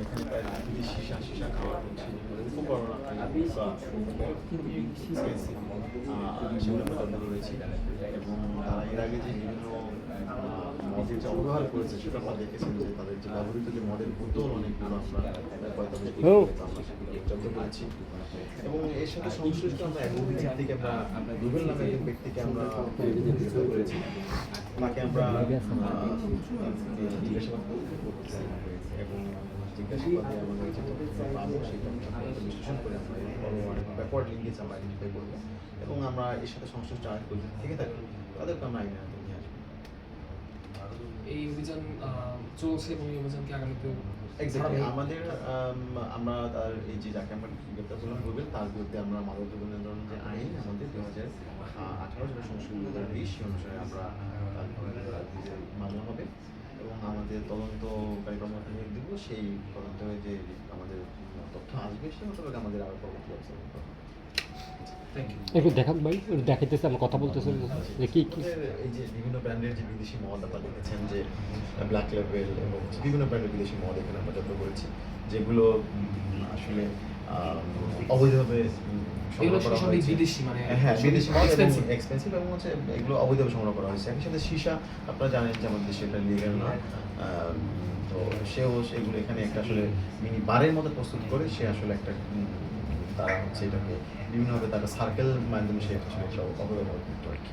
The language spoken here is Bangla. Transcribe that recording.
এখানে প্রায় সীসা খাওয়ার হচ্ছে উপকরণ সেগুলো আমরা তদন্ত করেছি এবং তারা এর আগে যে বিভিন্ন মদের যে অবহার করেছে সেটা আমরা দেখেছেন যে তাদের যে ব্যবহৃত যে মডেল বোতল অনেকগুলো আমরা জব্দ করেছি এবং এর সাথে সংশ্লিষ্ট আমরা এক ব্যক্তিকে আমরা রুবেল নামে একজন ব্যক্তিকে আমরা গ্রেফতার করেছি তাকে আমরা জিজ্ঞাসাবাদ করতেছি এবং জিজ্ঞাসাবাদে আমাদের যে পাবো সেটা বিশ্লেষণ করে আমরা অনেক ব্যাকওয়ার্ড লিঙ্কেজ আমরা আইডেন্টিফাই করবো এবং আমরা এর সাথে সংশ্লিষ্ট আইন পর্যন্ত থেকে থাকি তাদেরকে আমরা আইনে হাতে নিয়ে আসবো। এই অভিযান চলছে এবং এই অভিযানকে আগামীতে আমাদের আমরা তার এই যে যাকে আমরা গ্রেপ্তার করলাম রুবেল তার বিরুদ্ধে আমরা মাদকদ্রব্য নিয়ন্ত্রণ যে আইন আমাদের 2018 যেটা সংশোধন 2020 সেই অনুসারে আমরা মামলা হবে এবং আমাদের তদন্তকারী কর্মকর্তা নিয়োগ দিব সেই তদন্তে যে আমাদের তথ্য আসবে সে মোতাবেক আমাদের আরও পরবর্তী ব্যবস্থা করতে হবে। একটু দেখান ভাই দেখাইতেছে আমরা কথা বলতেছেন যে কি কি এই যে বিভিন্ন ব্র্যান্ডের যে বিদেশি মদ আপনারা দেখেছেন যে ব্ল্যাক লেভেল এবং বিভিন্ন ব্র্যান্ডের বিদেশি মদ এখানে আমরা জব্দ করেছি যেগুলো আসলে অবৈধভাবে এক্সপেন্সিভ এবং হচ্ছে এগুলো অবৈধভাবে সংগ্রহ করা হয়েছে একই সাথে সীসা আপনারা জানেন যে আমাদের দেশে এটা লিগ্যাল না তো সেও এগুলো এখানে একটা আসলে মিনি বারের মতো প্রস্তুত করে সে আসলে একটা তারা হচ্ছে এটাকে বিভিন্নভাবে তারা সার্কেল মাধ্যমে সে আসলে অবৈধ করতো আর কি।